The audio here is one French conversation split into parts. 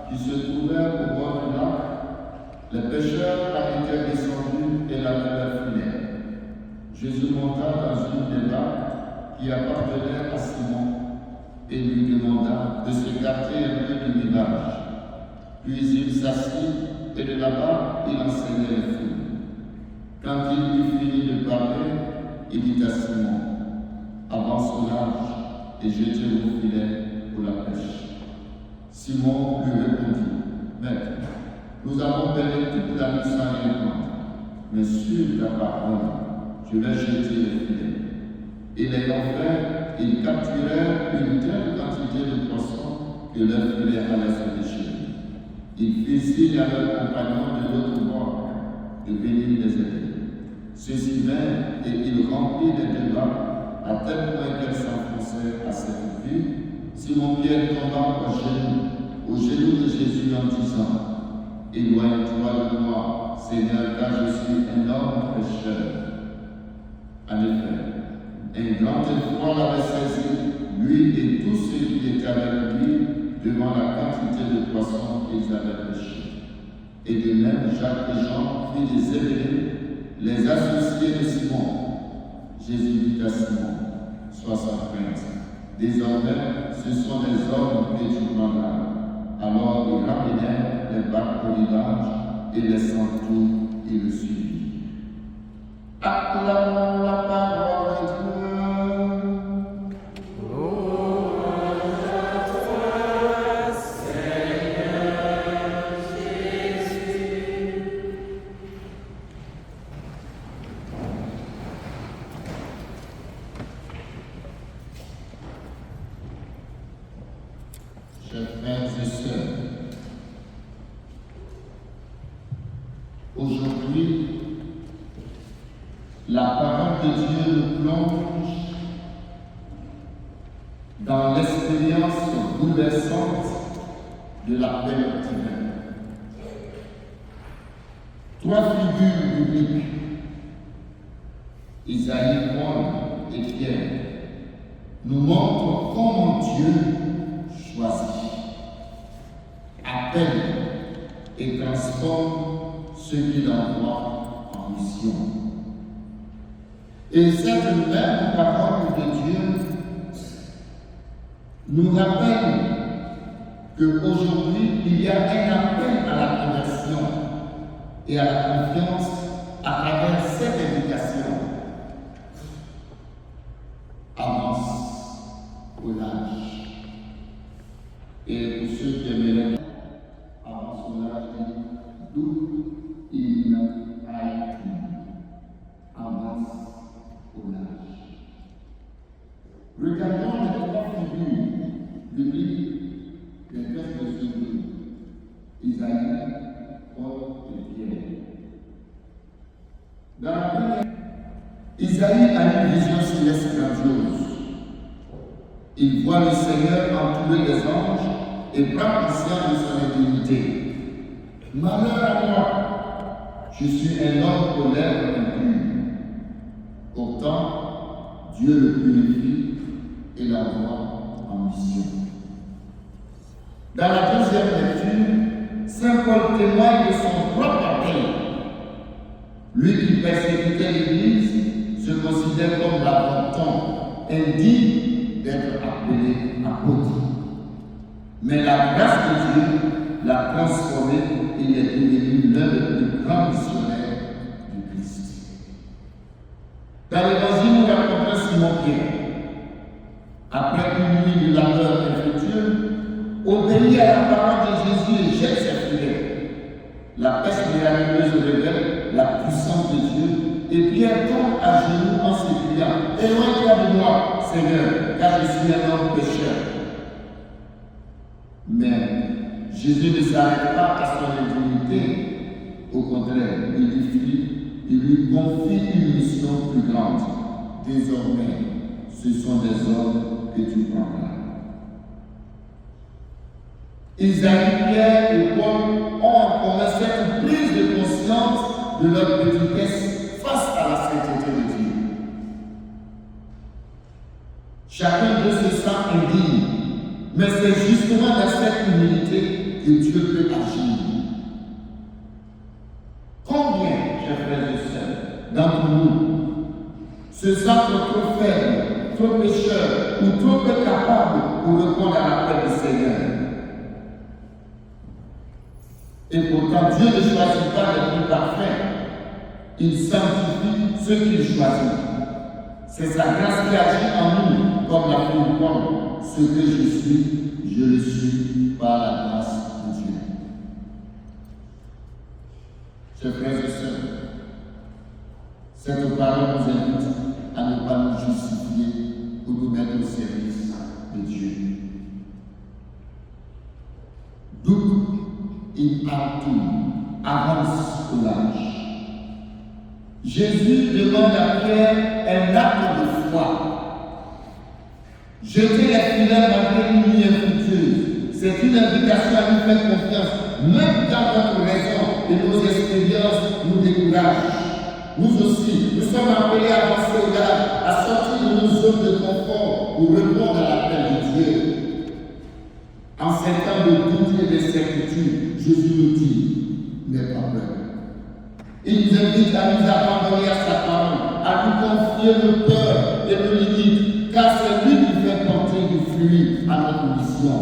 qui se trouvait au bord du lac, les pêcheurs en étaient descendus et la mer filait. Jésus monta dans une des barques qui appartenait à Simon et lui demanda de s'écarter un peu du rivage. Puis il s'assit et de là-bas il enseignait les foules. Quand il eut fini de parler, il dit à Simon, avance au large et jetez vos filets pour la pêche. Simon lui répondit, Maître, nous avons peiné toute la nuit sans rien prendre, mais sur ta parole, je vais jeter les filets. Et l'ayant fait, ils capturèrent une telle quantité de poissons que leurs filets allaient se déchirer. Ils firent signe à leurs compagnons de l'autre bord de venir les aider. Ceux-ci vinrent et ils remplirent les deux barques à tel point qu'elles s'enfonçaient à cette vue. Simon-Pierre tomba aux genoux de Jésus en disant, éloigne-toi de moi, Seigneur, car je suis un homme pécheur. En effet, un grand effroi l'avait saisi, lui et tous ceux qui étaient avec lui, devant la quantité de poissons qu'ils avaient pêchés. Et de même, Jacques et Jean firent des zébédées, les associés de Simon. Jésus dit à Simon, sois sans crainte. Désormais, ce sont des hommes que tu prendras. Alors ils ramenèrent les barques au rivage et laissant tout, ils le suivirent. Acclamons la parole de Dieu. Chers frères et sœurs, aujourd'hui, la parole de Dieu nous plonge dans l'expérience bouleversante de l'appel divin. Trois figures bibliques, Isaïe, Paul et Pierre, nous montrent comment Dieu choisit, appelle et transforme ceux qu'il envoie en mission. Et cette même parole de Dieu nous rappelle qu'aujourd'hui, il y a un appel à la conversion et à la confiance à travers cette invitation. Avance au large. Et pour ceux qui aimeraient avance au large, d'où il a été. Avance au large. Regardons les trois figures bibliques des textes de ce livre. Isaïe, Paul et Pierre. Dans la première, Isaïe a une vision céleste grandiose. Il voit le Seigneur entouré des anges et prend conscience de son indignité. Malheur à moi, je suis un homme aux lèvres impures. Pourtant, Dieu le purifie et l'envoie en mission. Dans la deuxième lecture, Saint Paul témoigne de son propre appel. Lui qui persécutait l'Église se considère comme l'abandon, indigne d'être appelé apôtre. Mais la grâce de Dieu l'a transformé et il est devenu l'un des plus grands missionnaires du Christ. Dans l'évangile, nous rencontrons Simon-Pierre. Après une nuit de labeur infructueux, obéit à la parole de Jésus et jette ses filets. La pêche miraculeuse révèle la puissance de Dieu et Pierre tombe à genoux en s'écriant, éloigne-toi de moi, Seigneur, car je suis un homme pécheur. Mais Jésus ne s'arrête pas à son indignité. Au contraire, il lui confie une mission plus grande. Désormais, ce sont des hommes que tu prendras. Isaïe, Pierre et Paul ont en commun cette prise de conscience de leur petitesse face à la sainteté de Dieu. Chacun d'eux se sent indigne, mais c'est justement dans cette humilité que Dieu se sentent trop faibles, trop pécheurs ou trop peu capables pour répondre à l'appel du Seigneur. Et pourtant, Dieu ne choisit pas les plus parfaits. Il sanctifie ceux qu'il choisit. C'est sa grâce qui agit en nous, comme la fille Paul. Ce que je suis, je le suis par la grâce de Dieu. Chers frères et sœurs, cette parole nous invite à ne pas nous justifier ou nous mettre au service de Dieu. D'où il partout, avance au large. Jésus demande à Pierre un acte de foi. Jeter les filets malgré une nuit infructueuse. C'est une invitation à nous faire confiance, même quand notre raison et nos expériences nous découragent. Nous aussi, nous sommes appelés à avancer au large, à sortir de nos zones de confort pour répondre à l'appel de Dieu. En ces temps de doute et d'incertitude, Jésus nous dit, n'aie pas peur. Il nous invite à nous abandonner à sa parole, à nous confier nos peurs et nos limites, car c'est lui qui fait porter du fruit à notre mission.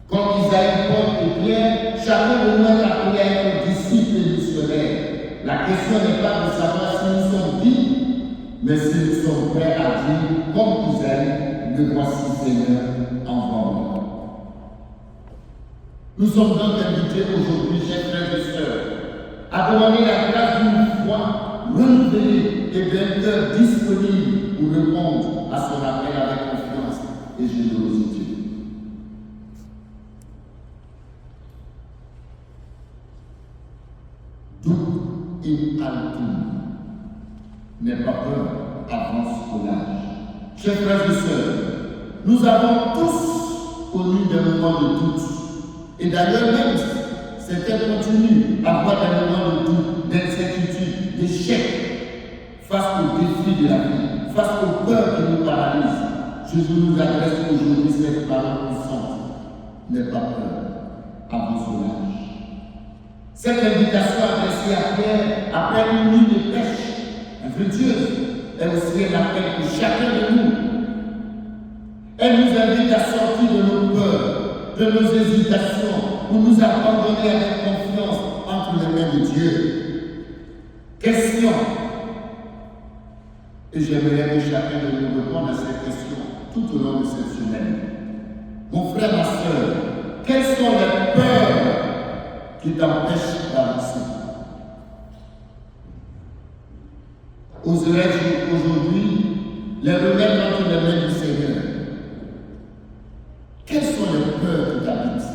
Comme Isaïe, Paul et Pierre, chacun de nous est appelé à être disciple et missionnaire. La question n'est pas de savoir si nous sommes dignes, mais si nous sommes prêts à dire, comme Isaïe, me voici Seigneur, envoie-moi. Nous sommes donc invités aujourd'hui, chers frères et sœurs, à demander la grâce d'une foi renouvelée et d'un cœur disponible pour répondre à son appel avec confiance et générosité. D'où il altum. N'aie pas peur, avance au large. Chers frères et sœurs, nous avons tous connu des moments de doute. Et d'ailleurs, même certains continuent à avoir des moments de doute, d'incertitude, d'échec face aux défis de la vie, face aux peurs qui nous paralysent. Jésus nous adresse aujourd'hui cette parole puissante. N'aie pas peur, avance au large. Cette invitation adressée à Pierre après une nuit de pêche infructueuse est aussi un appel pour chacun de nous. Elle nous invite à sortir de nos peurs, de nos hésitations, pour nous abandonner avec confiance entre les mains de Dieu. Question. Et j'aimerais que chacun de nous réponde à cette question tout au long de cette semaine. Mon frère, ma soeur, quelles sont les peurs qui t'empêchent d'avancer? Oserais-je aujourd'hui les remettre entre les mains du Seigneur? Quelles sont les peurs qui t'habitent?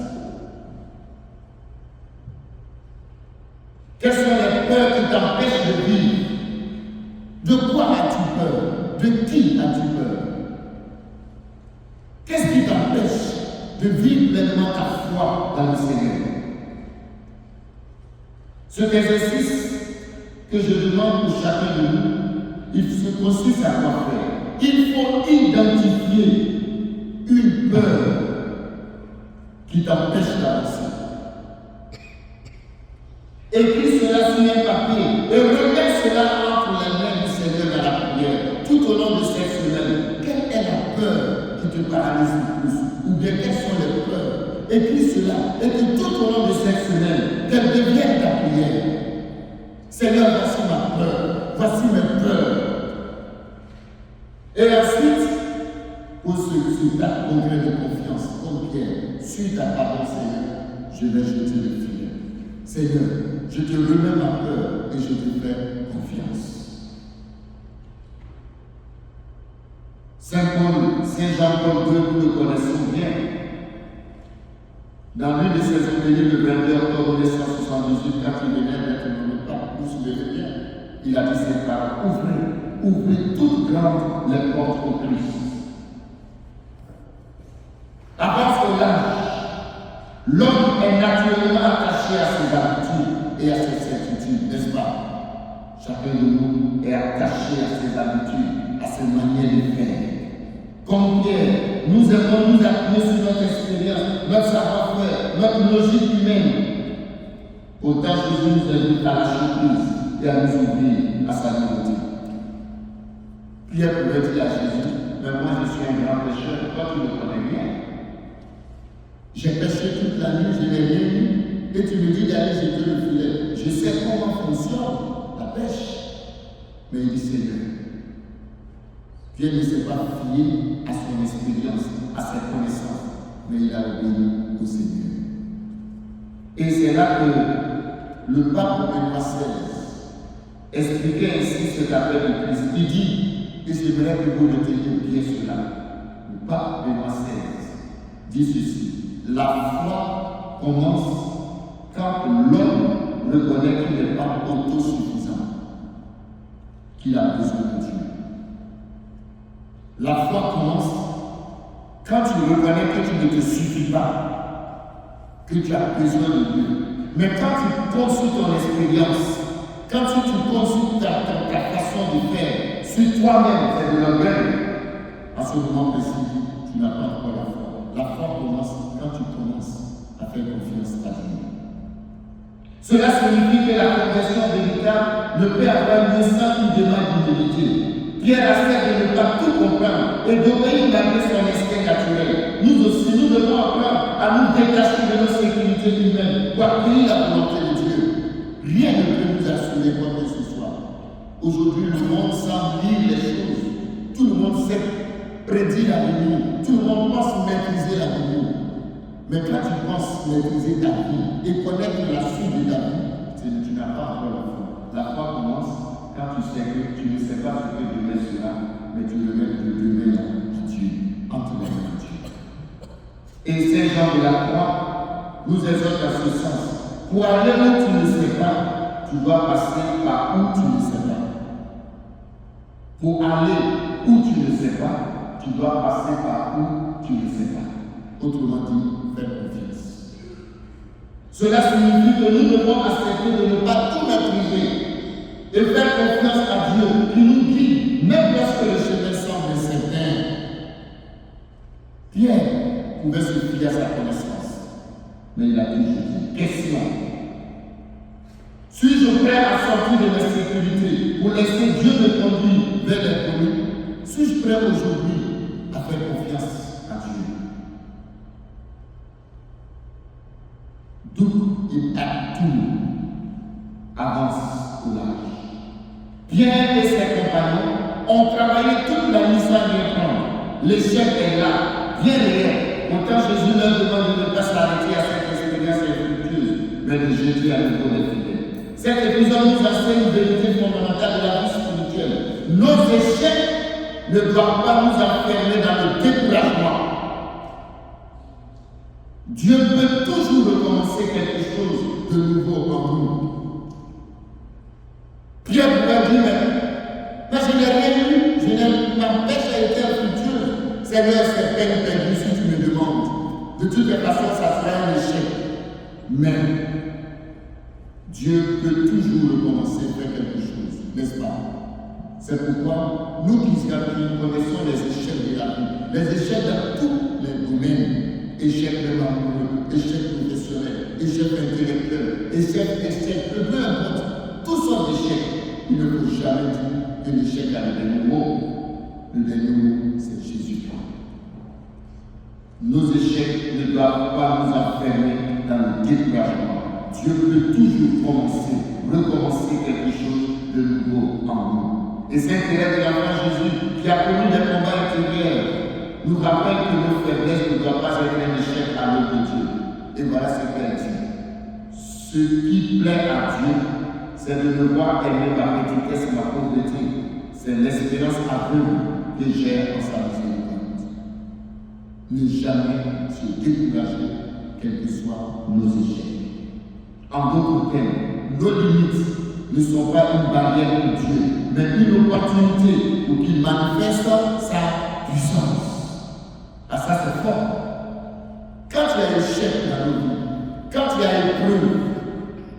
Quelles sont les peurs qui t'empêchent de vivre? De quoi as-tu peur? De qui as-tu peur? Qu'est-ce qui t'empêche de vivre pleinement ta foi dans le Seigneur? Cet exercice que je demande pour chacun de nous, il se consiste à quoi faire? Il faut identifier une peur qui t'empêche d'avancer. Écris cela sur un papier et remets cela entre les mains du Seigneur dans la prière tout au long de cette semaine. Quelle est la peur qui te paralyse le plus? Ou bien quelles sont les peurs? Écris cela et que tout au long de cette semaine, qu'elle devienne ta prière. Seigneur, voici ma peur, voici mes peurs. Et ensuite, pour ce ta congrès de confiance, comme Pierre, suis ta parole, Seigneur, je vais jeter le filet. Seigneur, je te remets ma peur et je te fais confiance. Saint Jean-Paul II, nous le connaissons bien. Dans l'une de ses homélies le 22 octobre 1978, quand il venait d'être nommé pape, vous vous souvenez bien, il a dit cette parole, ouvrez toutes grandes les portes au Christ. Avance au large. L'homme est naturellement attaché à ses habitudes et à ses certitudes, n'est-ce pas? Chacun de nous est attaché à ses habitudes, à ses manières de faire. Comme Pierre, nous aimons nous appuyer sur notre expérience, notre savoir-faire, notre logique humaine. Autant Jésus nous invite à lâcher prise et à nous ouvrir à sa nouveauté. Pierre pouvait dire à Jésus, mais moi je suis un grand pécheur, toi tu me connais bien. J'ai péché toute la nuit, je n'ai rien eu, et tu me dis d'aller jeter le filet. Je sais comment fonctionne la pêche. Mais il dit Seigneur, Pierre ne s'est pas fié à son expérience, à ses connaissances, mais il a obéi au Seigneur. Et c'est là que le pape Benoît XVI expliquait ainsi cet appel de Christ. Il dit, et j'aimerais que vous reteniez bien cela, le pape Benoît XVI dit ceci, la foi commence quand l'homme reconnaît qu'il n'est pas autosuffisant, qu'il a besoin de Dieu. La foi commence quand tu reconnais que tu ne te suffis pas, que tu as besoin de Dieu. Mais quand tu consultes ton expérience, quand tu consultes ta façon de faire, sur toi-même, c'est de l'orgueil, à ce moment précis, tu n'as pas encore la foi. La foi commence quand tu commences à faire confiance à Dieu. Cela signifie que la conversion véritable ne peut avoir lieu sans une demande d'humilité. Pierre accepte de ne pas tout comprendre et d'obéir malgré son instinct naturel. Nous aussi, nous devons apprendre à nous détacher de nos sécurités humaines pour accueillir la volonté de Dieu. Rien ne peut nous assurer quoi que ce soit. Aujourd'hui, le monde semble lire les choses. Tout le monde sait prédire l'avenir. Tout le monde pense maîtriser l'avenir. Mais quand tu penses maîtriser ta vie et connaître la suite de ta vie, tu n'as pas encore la foi. La foi commence quand tu sais que tu ne sais pas ce que demain sera, mais tu le mets de demain à Dieu, entre les mains de Dieu. Et Saint Jean de la Croix nous exhorte à ce sens. Pour aller où tu ne sais pas, tu dois passer par où tu ne sais pas. Pour aller où tu ne sais pas, tu dois passer par où tu ne sais pas. Autrement dit, faire confiance. Cela signifie que nous devons accepter de ne pas tout maîtriser et faire confiance à Dieu qui nous guide, même lorsque le chemin semble incertain. Pierre pouvait se fier à sa connaissance, mais il a toujours dit, question. Suis-je prêt à sortir de mes sécurités pour laisser Dieu me conduire vers les promis? Suis-je prêt aujourd'hui à faire confiance à Dieu? D'où il a tout avance au large. Pierre et ses compagnons ont travaillé toute la nuit sans rien prendre. L'échec est là, bien réel. Pourtant, Jésus leur demande de ne pas s'arrêter à cette expérience infructueuse, mais de jeter à nouveau les filets. Cet épisode nous enseigne une vérité fondamentale de la vie spirituelle. Nos échecs ne doivent pas nous enfermer dans le découragement. Dieu peut toujours recommencer quelque chose de nouveau en nous. Pierre pouvait dire, mais je n'ai rien eu, ma pêche a été infructueuse. Seigneur, c'est peine perdue si tu me demandes. De toutes les façons, ça sera un échec. Mais Dieu peut toujours recommencer à faire quelque chose, n'est-ce pas? C'est pourquoi nous qui connaissons les échecs de la vie, les échecs dans tous les domaines, échecs même amoureux, échecs professionnels, échecs intellectuels, échecs, peu importe, tous sont échecs. Il ne faut jamais dire que l'échec a le dernier mot. Le dernier mot, c'est Jésus. Nos échecs ne doivent pas nous enfermer dans le découragement. Dieu peut toujours recommencer quelque chose de nouveau en nous. Et c'est l'intérêt de l'enfant Jésus qui a connu des combats intérieurs nous rappelle que nos faiblesses ne doivent pas être un échec à l'œuvre de Dieu. Et voilà ce qu'elle dit. Ce qui plaît à Dieu, c'est de me voir aimer ma petitesse, ma pauvreté. C'est l'espérance aveugle que j'ai en sa miséricorde. Ne jamais se décourager, quels que soient nos échecs. En d'autres termes, nos limites ne sont pas une barrière pour Dieu, mais une opportunité pour qu'il manifeste sa puissance. Ah, ça c'est fort. Quand il y a échec dans nos vies, quand il y a épreuve,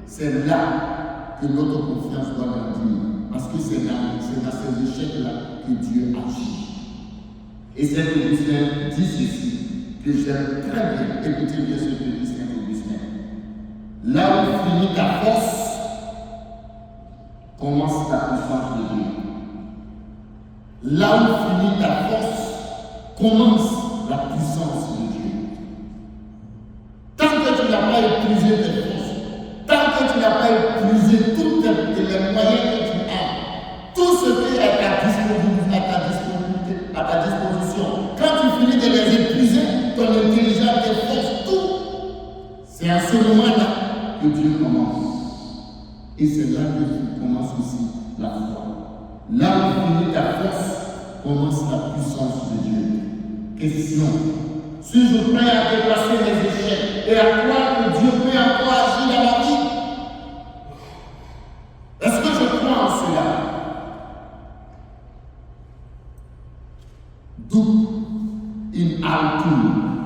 c'est là que notre confiance doit grandir. Parce que c'est dans ces échecs-là que Dieu agit. Et Saint Augustin dit ceci, que j'aime très bien. Écoutez bien ce que dit Saint Augustin. Là où finit ta force, commence ta puissance de Dieu. Là où finit ta force, commence la puissance de Dieu. Tant que tu n'as pas épuisé tes forces, tant que tu n'as pas épuisé tous les moyens que tu as, tout ce qui est à ta disposition, quand tu finis de les épuiser, ton intelligence, tes forces, tout, c'est à ce moment-là que Dieu commence. Et c'est là que commence aussi la foi. Là où finit ta force, commence la puissance de Dieu. Question. Suis-je prêt à dépasser mes échecs et à croire que Dieu peut encore agir dans ma vie? Est-ce que je crois en cela? Doute in altum,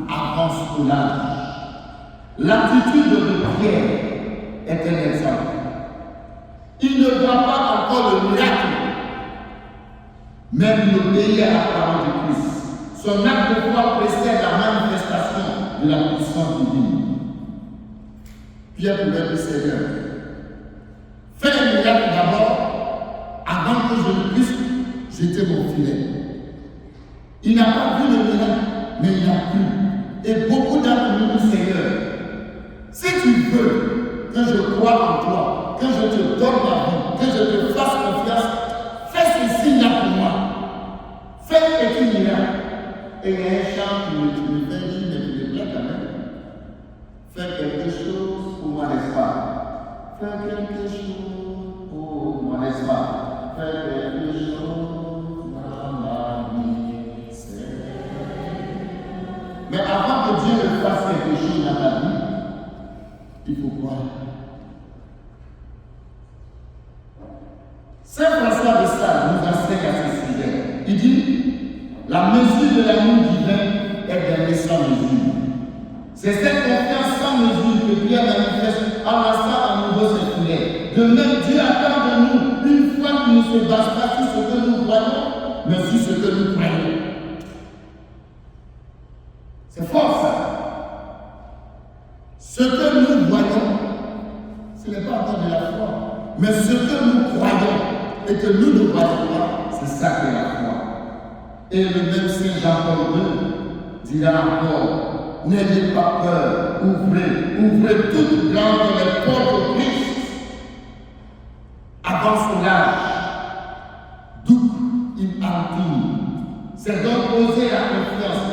avance au large. L'attitude de Pierre est un exemple. Il ne voit pas encore le miracle, mais il obéit à la parole de Christ. Son acte de foi précède la manifestation de la puissance divine. Pierre pouvait dire, Seigneur, fais un miracle d'abord, avant que je ne puisse jeter mon filet. Il n'a pas vu le miracle, mais il a cru. Et beaucoup d'entre nous disent, Seigneur, si tu veux que je croie en toi, que je te donne ma vie, que je te fasse confiance, fais ceci là pour moi. Fais un petit miracle. Et il y a un chant qui me fait dire, mais tu me plais quand même. Fais quelque chose pour moi, n'est-ce pas? Fais quelque chose pour moi, n'est-ce pas? Fais quelque chose dans ma vie, mais avant que Dieu ne fasse quelque chose dans ta vie, il faut croire. Saint François de Sales nous enseigne à ce sujet. Il dit, la mesure de l'amour divin est d'aimer sans mesure. C'est cette confiance sans mesure que Pierre manifeste en lançant à nouveau ses filets. De même, Dieu attend de nous, une fois qu'il ne se base pas sur ce que nous voyons, mais sur ce que nous croyons. C'est fort ça. Ce que nous voyons, ce n'est pas encore de la foi. Mais ce que nous croyons et que nous ne voyons pas, c'est ça qui est la foi. Et le même Saint Jean-Paul II dira encore, n'ayez pas peur, ouvrez toutes grandes les portes de Christ. Avant son âge, duc in altum. C'est donc oser la confiance,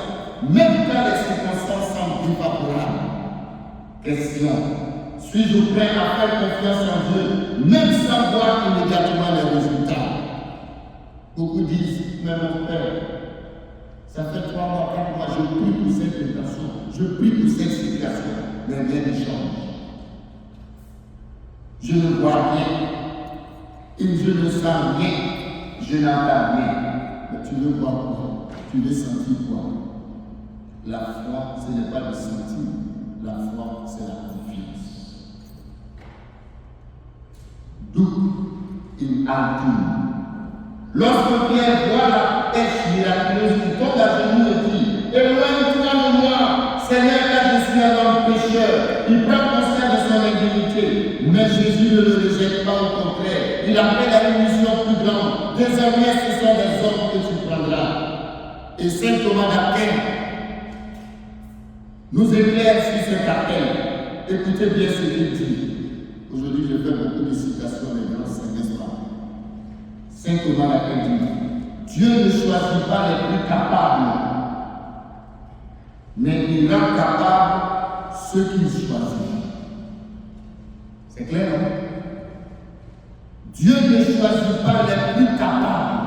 même quand les circonstances semblent défavorables. Question. Suis-je prêt à faire confiance en Dieu, même sans voir immédiatement les résultats? Beaucoup disent, mais mon frère, ça fait 3 mois, 4 mois, je prie pour cette intention, je prie pour cette situation, mais rien ne change. Je ne vois rien, et je ne sens rien, je n'entends rien. Mais tu veux voir quoi? Tu veux sentir quoi? La foi, ce n'est pas le sentir, la foi, c'est la confiance. Doute in altum. Lorsque Pierre voit la pêche miraculeuse, il tombe à genoux et dit, éloigne-toi de moi, Seigneur, car je suis un homme pécheur. Il prend conscience de son indignité, mais Jésus ne le rejette pas, au contraire. Il appelle à une mission plus grande. Désormais, ce sont des hommes que tu prendras. Et Saint Thomas d'Aquin nous éclaire sur cet appel. Écoutez bien ce qu'il dit. Aujourd'hui, je fais beaucoup de citations des grands saints, n'est-ce pas? Saint Thomas d'Aquin dit, Dieu ne choisit pas les plus capables, mais il rend capables ceux qu'il choisit. C'est clair, non? Dieu ne choisit pas les plus capables,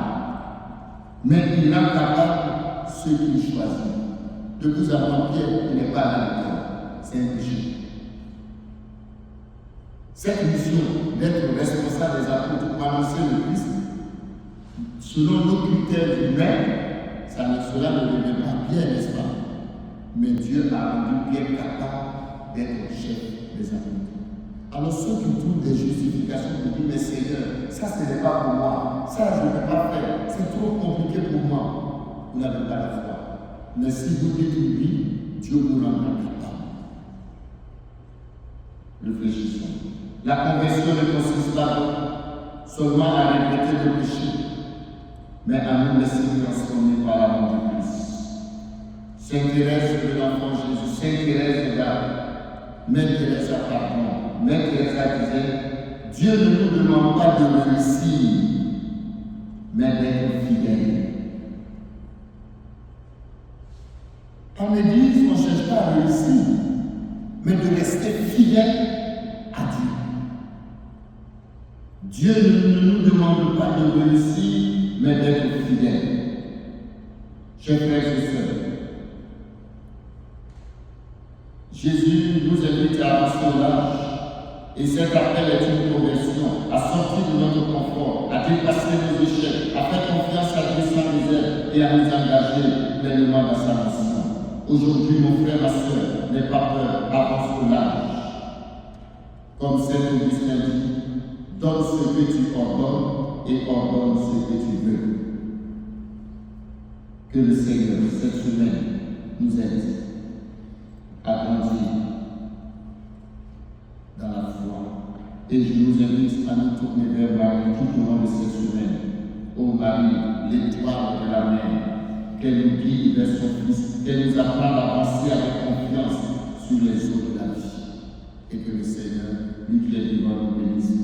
mais il rend capables ceux qu'il choisit. De vous avoir Pierre, il n'est pas là l'école, c'est un péché. Cette mission d'être responsable des apôtres pour annoncer le Christ, selon nos critères humains, cela ne revient pas bien, n'est-ce pas? Mais Dieu a rendu Pierre capable d'être chef des apôtres. Alors ceux qui trouvent des justifications de dire, mais Seigneur, ça ce n'est pas pour moi, ça je ne peux pas faire, c'est trop compliqué pour moi. Vous n'avez pas la foi. Mais si vous dites oui, Dieu vous rendra capable. Réfléchissons. La conversion ne consiste pas seulement à regretter le péché, mais à nous laisser transformer par l'amour de Christ. Sainte Thérèse de l'Enfant Jésus, Sainte Thérèse de l'Âme, Mère Thérèse à pardon, Mère Thérèse disait, Dieu ne nous demande pas de réussir, mais d'être fidèle. En Église, on ne cherche pas à réussir, mais de rester fidèle à Dieu. Dieu ne nous demande pas de réussir, mais d'être fidèle. Chers frères et sœurs, Jésus nous invite à avancer au large, et cet appel est une conversion, à sortir de notre confort, à dépasser nos échecs, à faire confiance à Dieu sans réserve et à nous engager pleinement dans sa mission. Aujourd'hui, mon frère, ma soeur, n'aie pas peur, avance au large. Comme Saint Augustin dit, donne ce que tu ordonnes et ordonne ce que tu veux. Que le Seigneur, cette semaine, nous aide à grandir dans la foi. Et je nous invite à nous tourner vers Marie tout au long de cette semaine. Ô Marie, l'étoile de la mer, qu'elle nous guide vers son Fils, qu'elle nous apprend à avancer avec confiance sur les eaux de la vie. Et que le Seigneur, lui qui est vivant, nous bénisse.